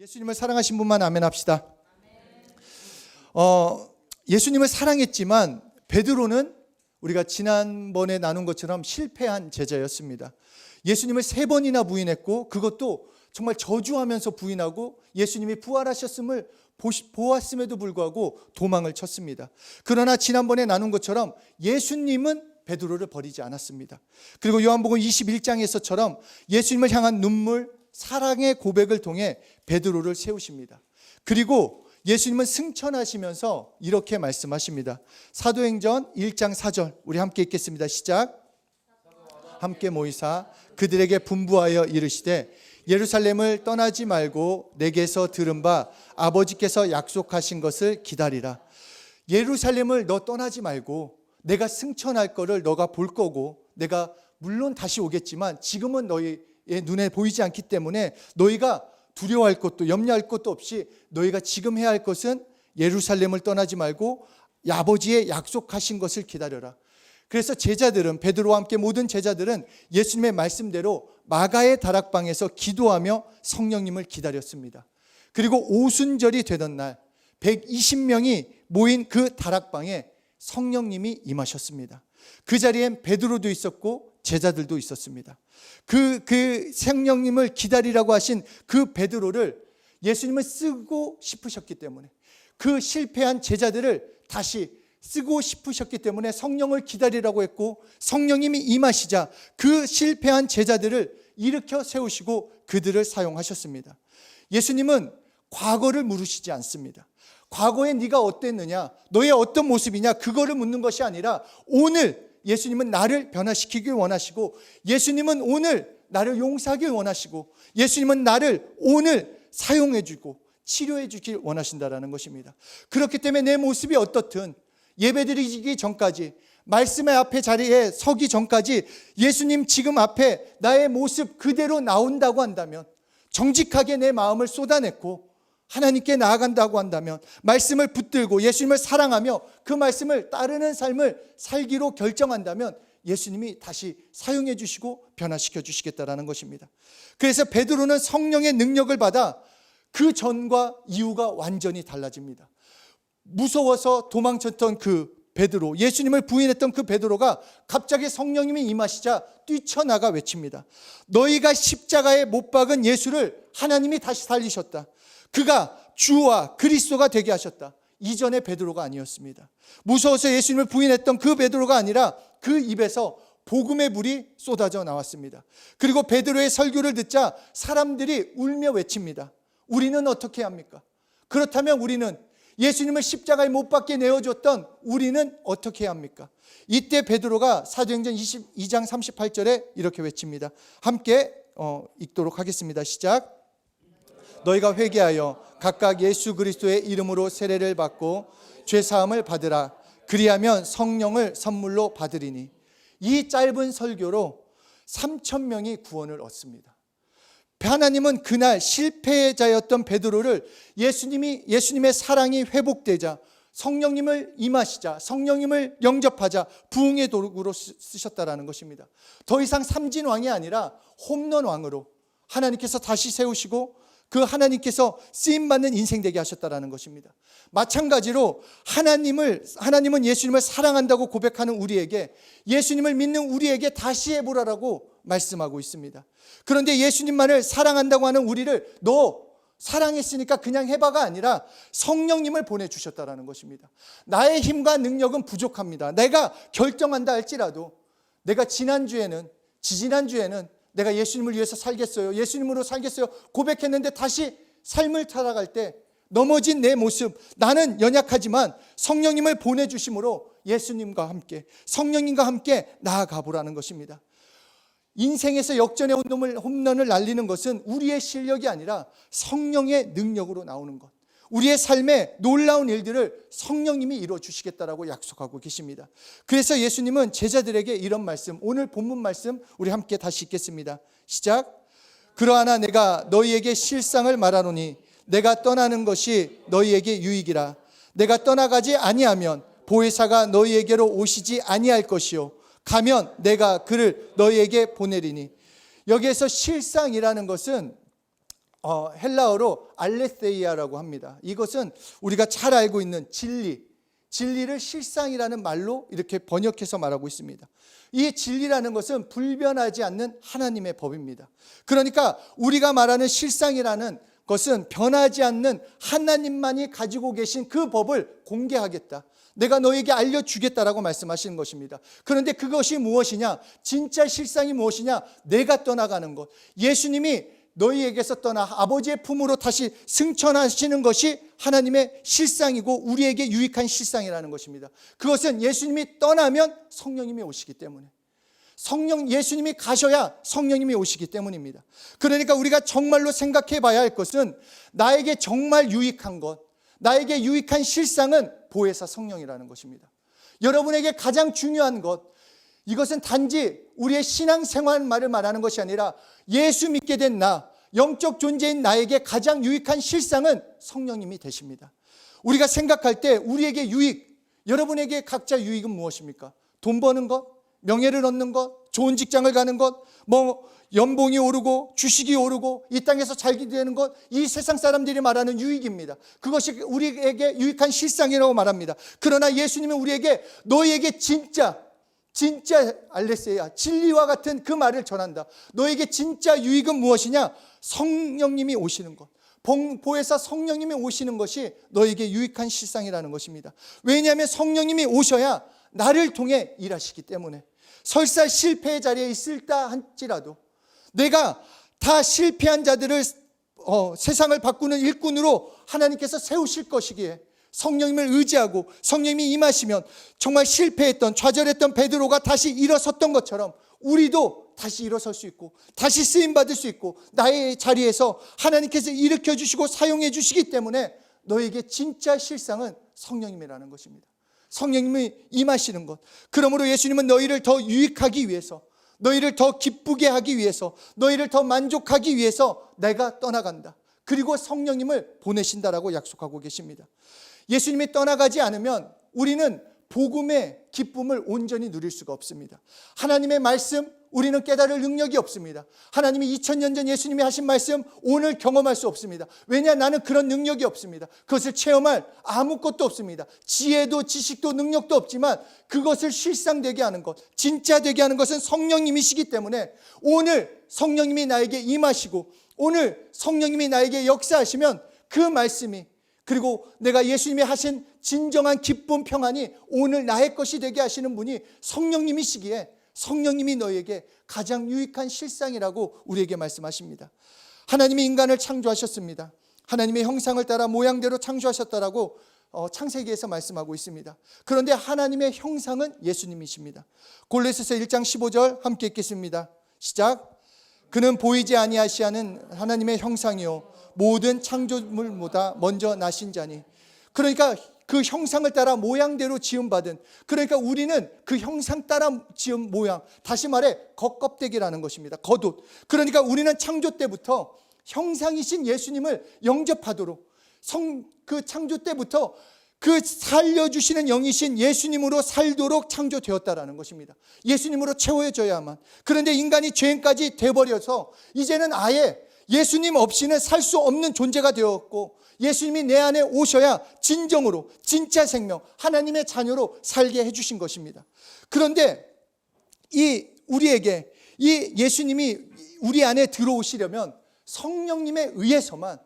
예수님을 사랑하신 분만 아멘 합시다. 예수님을 사랑했지만 베드로는 우리가 지난번에 나눈 것처럼 실패한 제자였습니다. 예수님을 3번이나 부인했고 그것도 정말 저주하면서 부인하고 예수님이 부활하셨음을 보았음에도 불구하고 도망을 쳤습니다. 그러나 지난번에 나눈 것처럼 예수님은 베드로를 버리지 않았습니다. 그리고 요한복음 21장에서처럼 예수님을 향한 눈물, 사랑의 고백을 통해 베드로를 세우십니다. 그리고 예수님은 승천하시면서 이렇게 말씀하십니다. 사도행전 1장 4절 우리 함께 읽겠습니다. 시작. 함께 모이사 그들에게 분부하여 이르시되 예루살렘을 떠나지 말고 내게서 들은 바 아버지께서 약속하신 것을 기다리라. 예루살렘을 너 떠나지 말고 내가 승천할 거를 너가 볼 거고 내가 물론 다시 오겠지만 지금은 너희의 눈에 보이지 않기 때문에 너희가 두려워할 것도 염려할 것도 없이 너희가 지금 해야 할 것은 예루살렘을 떠나지 말고 아버지의 약속하신 것을 기다려라. 그래서 제자들은 베드로와 함께 모든 제자들은 예수님의 말씀대로 마가의 다락방에서 기도하며 성령님을 기다렸습니다. 그리고 오순절이 되던 날 120명이 모인 그 다락방에 성령님이 임하셨습니다. 그 자리엔 베드로도 있었고 제자들도 있었습니다. 그 성령님을 기다리라고 하신 그 베드로를 예수님은 쓰고 싶으셨기 때문에 그 실패한 제자들을 다시 쓰고 싶으셨기 때문에 성령을 기다리라고 했고 성령님이 임하시자 그 실패한 제자들을 일으켜 세우시고 그들을 사용하셨습니다. 예수님은 과거를 물으시지 않습니다. 과거에 네가 어땠느냐, 너의 어떤 모습이냐 그거를 묻는 것이 아니라 오늘 예수님은 나를 변화시키길 원하시고 예수님은 오늘 나를 용서하길 원하시고 예수님은 나를 오늘 사용해 주고 치료해 주길 원하신다라는 것입니다. 그렇기 때문에 내 모습이 어떻든 예배드리기 전까지 말씀의 앞에 자리에 서기 전까지 예수님 지금 앞에 나의 모습 그대로 나온다고 한다면 정직하게 내 마음을 쏟아냈고 하나님께 나아간다고 한다면 말씀을 붙들고 예수님을 사랑하며 그 말씀을 따르는 삶을 살기로 결정한다면 예수님이 다시 사용해 주시고 변화시켜 주시겠다라는 것입니다. 그래서 베드로는 성령의 능력을 받아 그 전과 이후가 완전히 달라집니다. 무서워서 도망쳤던 그 베드로, 예수님을 부인했던 그 베드로가 갑자기 성령님이 임하시자 뛰쳐나가 외칩니다. 너희가 십자가에 못 박은 예수를 하나님이 다시 살리셨다. 그가 주와 그리스도가 되게 하셨다. 이전의 베드로가 아니었습니다. 무서워서 예수님을 부인했던 그 베드로가 아니라 그 입에서 복음의 물이 쏟아져 나왔습니다. 그리고 베드로의 설교를 듣자 사람들이 울며 외칩니다. 우리는 어떻게 합니까? 그렇다면 우리는 예수님을 십자가에 못 박게 내어줬던 우리는 어떻게 해야 합니까? 이때 베드로가 사도행전 22장 38절에 이렇게 외칩니다. 함께 읽도록 하겠습니다. 시작. 너희가 회개하여 각각 예수 그리스도의 이름으로 세례를 받고 죄사함을 받으라. 그리하면 성령을 선물로 받으리니. 이 짧은 설교로 3,000명이 구원을 얻습니다. 하나님은 그날 실패자였던 베드로를 예수님의 사랑이 회복되자 성령님을 임하시자 성령님을 영접하자 부흥의 도구로 쓰셨다라는 것입니다. 더 이상 삼진왕이 아니라 홈런왕으로 하나님께서 다시 세우시고 그 하나님께서 쓰임받는 인생 되게 하셨다라는 것입니다. 마찬가지로 하나님은 예수님을 사랑한다고 고백하는 우리에게 예수님을 믿는 우리에게 다시 해보라라고 말씀하고 있습니다. 그런데 예수님만을 사랑한다고 하는 우리를 너 사랑했으니까 그냥 해봐가 아니라 성령님을 보내주셨다라는 것입니다. 나의 힘과 능력은 부족합니다. 내가 결정한다 할지라도 내가 지난주에는 내가 예수님을 위해서 살겠어요, 예수님으로 살겠어요 고백했는데 다시 삶을 살아갈 때 넘어진 내 모습, 나는 연약하지만 성령님을 보내주심으로 예수님과 함께 성령님과 함께 나아가 보라는 것입니다. 인생에서 역전의 홈런을 날리는 것은 우리의 실력이 아니라 성령의 능력으로 나오는 것, 우리의 삶에 놀라운 일들을 성령님이 이루어주시겠다라고 약속하고 계십니다. 그래서 예수님은 제자들에게 이런 말씀, 오늘 본문 말씀 우리 함께 다시 읽겠습니다. 시작. 그러하나 내가 너희에게 실상을 말하노니 내가 떠나는 것이 너희에게 유익이라. 내가 떠나가지 아니하면 보혜사가 너희에게로 오시지 아니할 것이요 가면 내가 그를 너희에게 보내리니. 여기에서 실상이라는 것은 헬라어로 알레세이아라고 합니다. 이것은 우리가 잘 알고 있는 진리를 실상이라는 말로 이렇게 번역해서 말하고 있습니다. 이 진리라는 것은 불변하지 않는 하나님의 법입니다. 그러니까 우리가 말하는 실상이라는 것은 변하지 않는 하나님만이 가지고 계신 그 법을 공개하겠다, 내가 너에게 알려주겠다라고 말씀하시는 것입니다. 그런데 그것이 무엇이냐? 진짜 실상이 무엇이냐? 내가 떠나가는 것, 예수님이 너희에게서 떠나 아버지의 품으로 다시 승천하시는 것이 하나님의 실상이고 우리에게 유익한 실상이라는 것입니다. 그것은 예수님이 떠나면 성령님이 오시기 때문에, 예수님이 가셔야 성령님이 오시기 때문입니다. 그러니까 우리가 정말로 생각해 봐야 할 것은, 나에게 정말 유익한 것, 나에게 유익한 실상은 보혜사 성령이라는 것입니다. 여러분에게 가장 중요한 것, 이것은 단지 우리의 신앙생활만을 말하는 것이 아니라 예수 믿게 된 나, 영적 존재인 나에게 가장 유익한 실상은 성령님이 되십니다. 우리가 생각할 때 우리에게 유익, 여러분에게 각자 유익은 무엇입니까? 돈 버는 것, 명예를 얻는 것, 좋은 직장을 가는 것, 연봉이 오르고 주식이 오르고 이 땅에서 잘 되는 것, 이 세상 사람들이 말하는 유익입니다. 그것이 우리에게 유익한 실상이라고 말합니다. 그러나 예수님은 우리에게 너희에게 진짜 알레세야, 진리와 같은 그 말을 전한다. 너에게 진짜 유익은 무엇이냐? 성령님이 오시는 것, 보혜사 성령님이 오시는 것이 너에게 유익한 실상이라는 것입니다. 왜냐하면 성령님이 오셔야 나를 통해 일하시기 때문에. 설사 실패의 자리에 있을다 할지라도 내가 다 실패한 자들을 세상을 바꾸는 일꾼으로 하나님께서 세우실 것이기에 성령님을 의지하고 성령님이 임하시면 정말 실패했던, 좌절했던 베드로가 다시 일어섰던 것처럼 우리도 다시 일어설 수 있고 다시 쓰임받을 수 있고 나의 자리에서 하나님께서 일으켜 주시고 사용해 주시기 때문에 너에게 진짜 실상은 성령님이라는 것입니다. 성령님이 임하시는 것. 그러므로 예수님은 너희를 더 유익하기 위해서, 너희를 더 기쁘게 하기 위해서, 너희를 더 만족하기 위해서 내가 떠나간다, 그리고 성령님을 보내신다라고 약속하고 계십니다. 예수님이 떠나가지 않으면 우리는 복음의 기쁨을 온전히 누릴 수가 없습니다. 하나님의 말씀, 우리는 깨달을 능력이 없습니다. 하나님이 2000년 전 예수님이 하신 말씀 오늘 경험할 수 없습니다. 왜냐? 나는 그런 능력이 없습니다. 그것을 체험할 아무것도 없습니다. 지혜도 지식도 능력도 없지만 그것을 실상되게 하는 것, 진짜 되게 하는 것은 성령님이시기 때문에 오늘 성령님이 나에게 임하시고 오늘 성령님이 나에게 역사하시면 그 말씀이, 그리고 내가 예수님이 하신 진정한 기쁨, 평안이 오늘 나의 것이 되게 하시는 분이 성령님이시기에 성령님이 너에게 가장 유익한 실상이라고 우리에게 말씀하십니다. 하나님이 인간을 창조하셨습니다. 하나님의 형상을 따라 모양대로 창조하셨다라고 창세기에서 말씀하고 있습니다. 그런데 하나님의 형상은 예수님이십니다. 골로새서 1장 15절 함께 읽겠습니다. 시작. 그는 보이지 아니하시는 하나님의 형상이요 모든 창조물보다 먼저 나신 자니. 그러니까 그 형상을 따라 모양대로 지음받은, 그러니까 우리는 그 형상 따라 지은 모양, 다시 말해 겉껍데기라는 것입니다. 겉옷. 그러니까 우리는 창조 때부터 형상이신 예수님을 영접하도록, 그 창조 때부터 그 살려주시는 영이신 예수님으로 살도록 창조되었다라는 것입니다. 예수님으로 채워져야만. 그런데 인간이 죄인까지 돼버려서 이제는 아예 예수님 없이는 살 수 없는 존재가 되었고, 예수님이 내 안에 오셔야 진정으로 진짜 생명, 하나님의 자녀로 살게 해주신 것입니다. 그런데 우리에게 이 예수님이 우리 안에 들어오시려면 성령님에 의해서만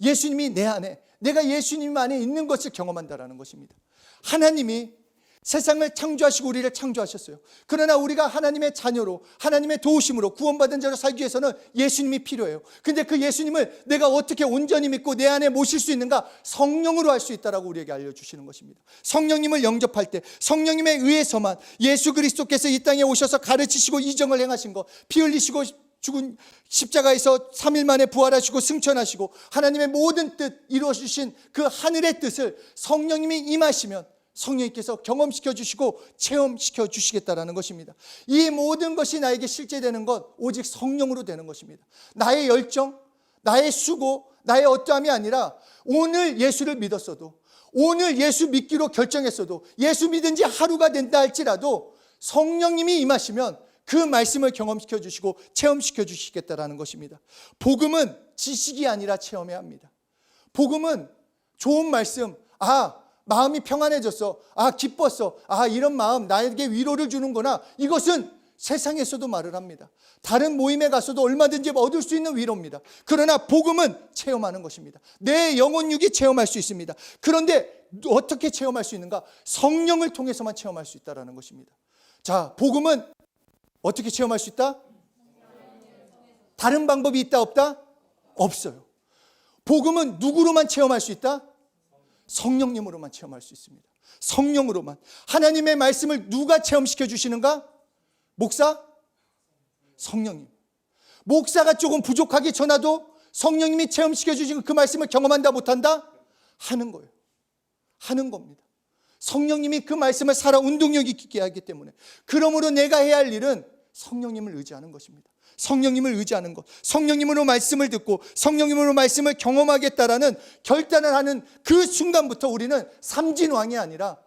예수님이 내 안에, 내가 예수님 안에 있는 것을 경험한다라는 것입니다. 하나님이 세상을 창조하시고 우리를 창조하셨어요. 그러나 우리가 하나님의 자녀로, 하나님의 도우심으로 구원받은 자로 살기 위해서는 예수님이 필요해요. 근데 그 예수님을 내가 어떻게 온전히 믿고 내 안에 모실 수 있는가? 성령으로 할 수 있다라고 우리에게 알려주시는 것입니다. 성령님을 영접할 때 성령님에 의해서만, 예수 그리스도께서 이 땅에 오셔서 가르치시고 이정을 행하신 것, 피 흘리시고 죽은 십자가에서 3일 만에 부활하시고 승천하시고 하나님의 모든 뜻 이루어주신 그 하늘의 뜻을 성령님이 임하시면 성령님께서 경험시켜 주시고 체험시켜 주시겠다라는 것입니다. 이 모든 것이 나에게 실제되는 것 오직 성령으로 되는 것입니다. 나의 열정, 나의 수고, 나의 어떠함이 아니라 오늘 예수를 믿었어도, 오늘 예수 믿기로 결정했어도, 예수 믿은 지 하루가 된다 할지라도 성령님이 임하시면 그 말씀을 경험시켜 주시고 체험시켜 주시겠다라는 것입니다. 복음은 지식이 아니라 체험해야 합니다. 복음은 좋은 말씀, 마음이 평안해졌어, 기뻤어, 이런 마음 나에게 위로를 주는구나, 이것은 세상에서도 말을 합니다. 다른 모임에 가서도 얼마든지 얻을 수 있는 위로입니다. 그러나 복음은 체험하는 것입니다. 내 영혼육이 체험할 수 있습니다. 그런데 어떻게 체험할 수 있는가? 성령을 통해서만 체험할 수 있다는 것입니다. 자, 복음은 어떻게 체험할 수 있다? 다른 방법이 있다 없다? 없어요. 복음은 누구로만 체험할 수 있다? 성령님으로만 체험할 수 있습니다. 성령으로만. 하나님의 말씀을 누가 체험시켜 주시는가? 목사? 성령님. 목사가 조금 부족하게 전하도 성령님이 체험시켜 주시고 그 말씀을 경험한다 못한다? 하는 거예요. 하는 겁니다. 성령님이 그 말씀을 살아 운동력 있게 하기 때문에. 그러므로 내가 해야 할 일은 성령님을 의지하는 것입니다. 성령님을 의지하는 것, 성령님으로 말씀을 듣고 성령님으로 말씀을 경험하겠다라는 결단을 하는 그 순간부터 우리는 삼진왕이 아니라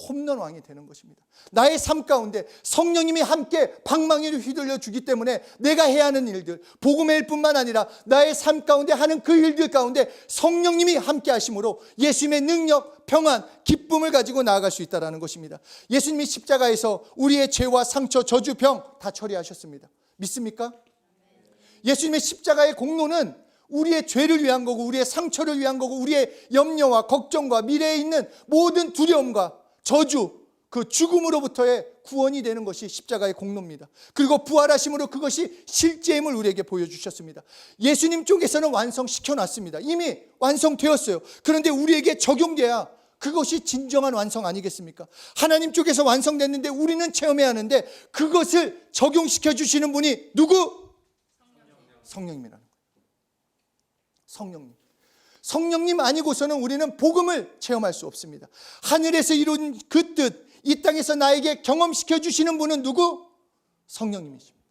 홈런왕이 되는 것입니다. 나의 삶 가운데 성령님이 함께 방망이를 휘둘러 주기 때문에 내가 해야 하는 일들, 복음의 일뿐만 아니라 나의 삶 가운데 하는 그 일들 가운데 성령님이 함께 하심으로 예수님의 능력, 평안, 기쁨을 가지고 나아갈 수 있다는 것입니다. 예수님이 십자가에서 우리의 죄와 상처, 저주, 병 다 처리하셨습니다. 믿습니까? 예수님의 십자가의 공로는 우리의 죄를 위한 거고, 우리의 상처를 위한 거고, 우리의 염려와 걱정과 미래에 있는 모든 두려움과 저주, 그 죽음으로부터의 구원이 되는 것이 십자가의 공로입니다. 그리고 부활하심으로 그것이 실제임을 우리에게 보여주셨습니다. 예수님 쪽에서는 완성시켜놨습니다. 이미 완성되었어요. 그런데 우리에게 적용돼야 그것이 진정한 완성 아니겠습니까? 하나님 쪽에서 완성됐는데 우리는 체험해야 하는데 그것을 적용시켜 주시는 분이 누구? 성령님이라는 거예요. 성령님. 성령님 아니고서는 우리는 복음을 체험할 수 없습니다. 하늘에서 이룬 그 뜻, 이 땅에서 나에게 경험시켜 주시는 분은 누구? 성령님이십니다.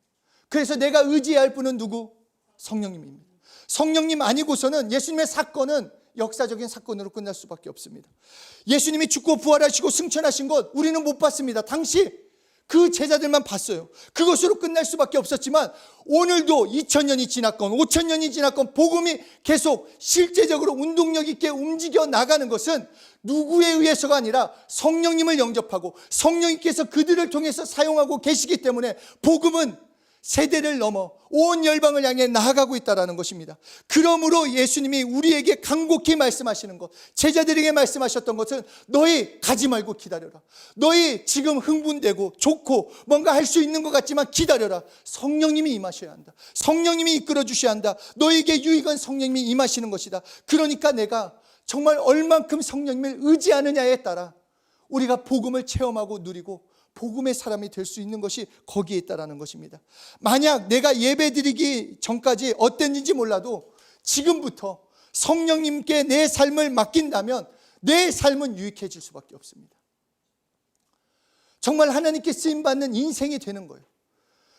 그래서 내가 의지해야 할 분은 누구? 성령님입니다. 성령님 아니고서는 예수님의 사건은 역사적인 사건으로 끝날 수밖에 없습니다. 예수님이 죽고 부활하시고 승천하신 것 우리는 못 봤습니다. 당시 그 제자들만 봤어요. 그것으로 끝날 수밖에 없었지만 오늘도 2000년이 지났건 5000년이 지났건 복음이 계속 실제적으로 운동력 있게 움직여 나가는 것은 누구에 의해서가 아니라 성령님을 영접하고 성령님께서 그들을 통해서 사용하고 계시기 때문에 복음은 세대를 넘어 온 열방을 향해 나아가고 있다는 것입니다. 그러므로 예수님이 우리에게 간곡히 말씀하시는 것, 제자들에게 말씀하셨던 것은 너희 가지 말고 기다려라. 너희 지금 흥분되고 좋고 뭔가 할 수 있는 것 같지만 기다려라. 성령님이 임하셔야 한다. 성령님이 이끌어 주셔야 한다. 너희에게 유익한 성령님이 임하시는 것이다. 그러니까 내가 정말 얼만큼 성령님을 의지하느냐에 따라 우리가 복음을 체험하고 누리고 복음의 사람이 될 수 있는 것이 거기에 있다는 것입니다. 만약 내가 예배드리기 전까지 어땠는지 몰라도 지금부터 성령님께 내 삶을 맡긴다면 내 삶은 유익해질 수밖에 없습니다. 정말 하나님께 쓰임받는 인생이 되는 거예요.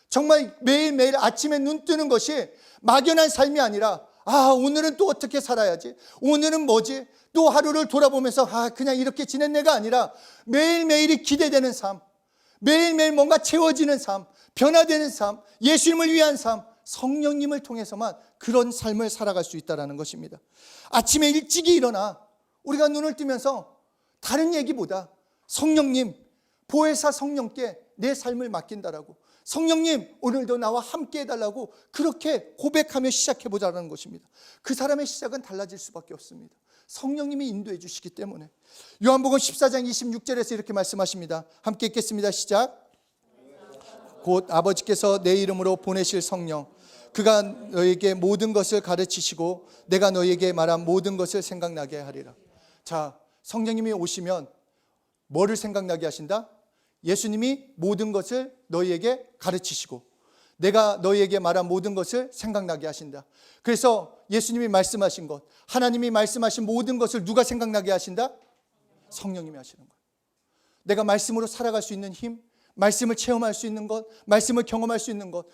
정말 매일매일 아침에 눈 뜨는 것이 막연한 삶이 아니라 오늘은 또 어떻게 살아야지? 오늘은 뭐지? 또 하루를 돌아보면서 그냥 이렇게 지냈네가 아니라 매일매일이 기대되는 삶, 매일매일 뭔가 채워지는 삶, 변화되는 삶, 예수님을 위한 삶, 성령님을 통해서만 그런 삶을 살아갈 수 있다는 것입니다. 아침에 일찍이 일어나 우리가 눈을 뜨면서 다른 얘기보다 성령님, 보혜사 성령께 내 삶을 맡긴다라고, 성령님 오늘도 나와 함께 해달라고 그렇게 고백하며 시작해보자는 것입니다. 그 사람의 시작은 달라질 수밖에 없습니다. 성령님이 인도해 주시기 때문에. 요한복음 14장 26절에서 이렇게 말씀하십니다. 함께 읽겠습니다. 시작. 곧 아버지께서 내 이름으로 보내실 성령, 그가 너에게 모든 것을 가르치시고 내가 너에게 말한 모든 것을 생각나게 하리라. 자, 성령님이 오시면 뭐를 생각나게 하신다? 예수님이 모든 것을 너희에게 가르치시고 내가 너희에게 말한 모든 것을 생각나게 하신다. 그래서 예수님이 말씀하신 것, 하나님이 말씀하신 모든 것을 누가 생각나게 하신다? 성령님이 하시는 거예요. 내가 말씀으로 살아갈 수 있는 힘, 말씀을 체험할 수 있는 것, 말씀을 경험할 수 있는 것.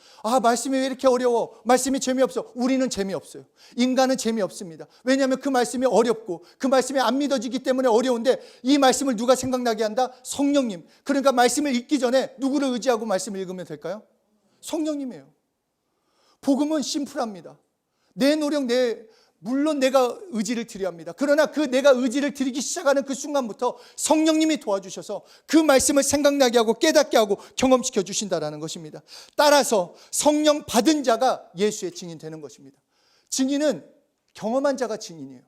말씀이 왜 이렇게 어려워? 말씀이 재미없어. 우리는 재미없어요. 인간은 재미없습니다. 왜냐하면 그 말씀이 어렵고 그 말씀이 안 믿어지기 때문에 어려운데 이 말씀을 누가 생각나게 한다? 성령님. 그러니까 말씀을 읽기 전에 누구를 의지하고 말씀을 읽으면 될까요? 성령님이에요. 복음은 심플합니다. 내 노력, 물론 내가 의지를 드려야 합니다. 그러나 그 내가 의지를 드리기 시작하는 그 순간부터 성령님이 도와주셔서 그 말씀을 생각나게 하고 깨닫게 하고 경험시켜 주신다라는 것입니다. 따라서 성령 받은 자가 예수의 증인 되는 것입니다. 증인은 경험한 자가 증인이에요.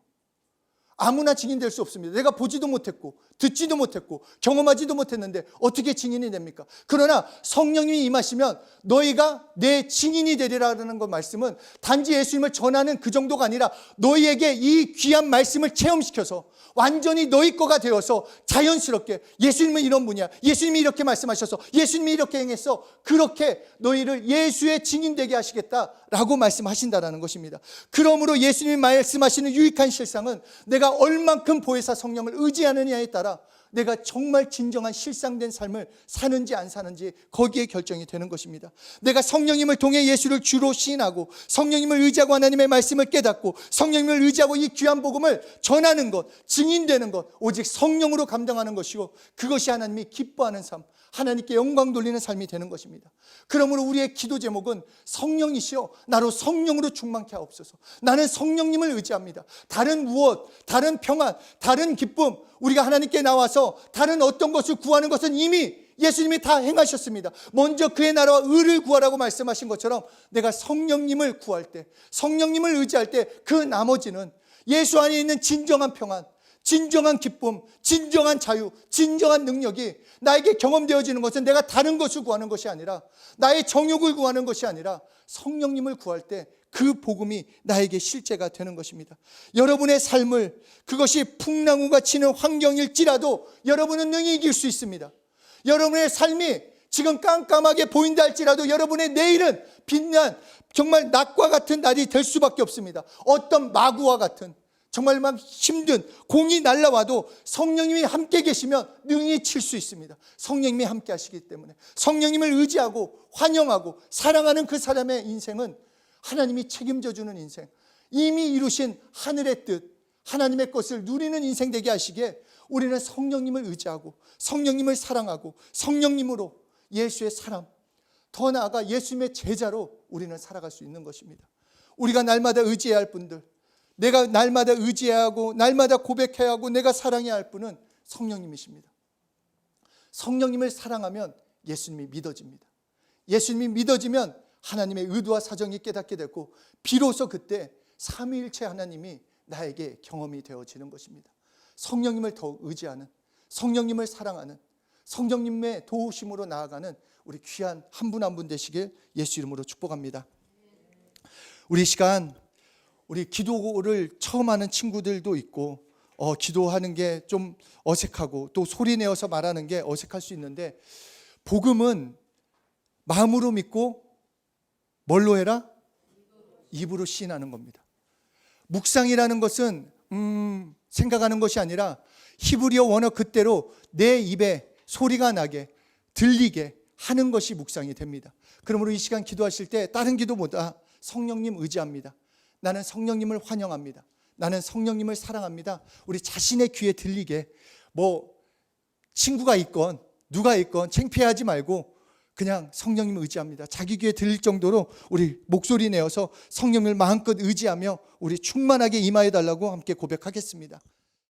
아무나 증인될 수 없습니다. 내가 보지도 못했고 듣지도 못했고 경험하지도 못했는데 어떻게 증인이 됩니까? 그러나 성령님이 임하시면 너희가 내 증인이 되리라는 것 말씀은 단지 예수님을 전하는 그 정도가 아니라 너희에게 이 귀한 말씀을 체험시켜서 완전히 너희 거가 되어서 자연스럽게 예수님은 이런 분이야, 예수님이 이렇게 말씀하셔서 예수님이 이렇게 행해서 그렇게 너희를 예수의 증인 되게 하시겠다라고 말씀하신다라는 것입니다. 그러므로 예수님이 말씀하시는 유익한 실상은 내가 얼만큼 보혜사 성령을 의지하느냐에 따라 내가 정말 진정한 실상된 삶을 사는지 안 사는지 거기에 결정이 되는 것입니다. 내가 성령님을 통해 예수를 주로 시인하고 성령님을 의지하고 하나님의 말씀을 깨닫고 성령님을 의지하고 이 귀한 복음을 전하는 것, 증인되는 것, 오직 성령으로 감당하는 것이고 그것이 하나님이 기뻐하는 삶, 하나님께 영광 돌리는 삶이 되는 것입니다. 그러므로 우리의 기도 제목은 성령이시여 나로 성령으로 충만케 하옵소서. 나는 성령님을 의지합니다. 다른 무엇, 다른 평안, 다른 기쁨, 우리가 하나님께 나와서 다른 어떤 것을 구하는 것은 이미 예수님이 다 행하셨습니다. 먼저 그의 나라와 의를 구하라고 말씀하신 것처럼 내가 성령님을 구할 때, 성령님을 의지할 때 그 나머지는 예수 안에 있는 진정한 평안, 진정한 기쁨, 진정한 자유, 진정한 능력이 나에게 경험되어지는 것은 내가 다른 것을 구하는 것이 아니라 나의 정욕을 구하는 것이 아니라 성령님을 구할 때 그 복음이 나에게 실제가 되는 것입니다. 여러분의 삶을 그것이 풍랑우가 치는 환경일지라도 여러분은 능히 이길 수 있습니다. 여러분의 삶이 지금 깜깜하게 보인다 할지라도 여러분의 내일은 빛난 정말 낮과 같은 날이 될 수밖에 없습니다. 어떤 마구와 같은 정말 막 힘든 공이 날라와도 성령님이 함께 계시면 능히 칠 수 있습니다. 성령님이 함께 하시기 때문에 성령님을 의지하고 환영하고 사랑하는 그 사람의 인생은 하나님이 책임져 주는 인생, 이미 이루신 하늘의 뜻, 하나님의 것을 누리는 인생 되게 하시기에 우리는 성령님을 의지하고 성령님을 사랑하고 성령님으로 예수의 사람, 더 나아가 예수님의 제자로 우리는 살아갈 수 있는 것입니다. 우리가 날마다 의지해야 할 분들, 내가 날마다 의지해야 하고 날마다 고백해야 하고 내가 사랑해야 할 분은 성령님이십니다. 성령님을 사랑하면 예수님이 믿어집니다. 예수님이 믿어지면 하나님의 의도와 사정이 깨닫게 되고 비로소 그때 삼위일체 하나님이 나에게 경험이 되어지는 것입니다. 성령님을 더 의지하는, 성령님을 사랑하는, 성령님의 도우심으로 나아가는 우리 귀한 한 분 한 분 되시길 예수 이름으로 축복합니다. 우리 시간, 우리 기도를 처음 하는 친구들도 있고 기도하는 게 좀 어색하고 또 소리 내어서 말하는 게 어색할 수 있는데 복음은 마음으로 믿고 뭘로 해라? 입으로 시인하는 겁니다. 묵상이라는 것은 생각하는 것이 아니라 히브리어 원어 그대로 내 입에 소리가 나게 들리게 하는 것이 묵상이 됩니다. 그러므로 이 시간 기도하실 때 다른 기도보다 성령님 의지합니다. 나는 성령님을 환영합니다. 나는 성령님을 사랑합니다. 우리 자신의 귀에 들리게 친구가 있건 누가 있건 창피하지 말고 그냥 성령님을 의지합니다. 자기 귀에 들릴 정도로 우리 목소리 내어서 성령님을 마음껏 의지하며 우리 충만하게 임하여 달라고 함께 고백하겠습니다.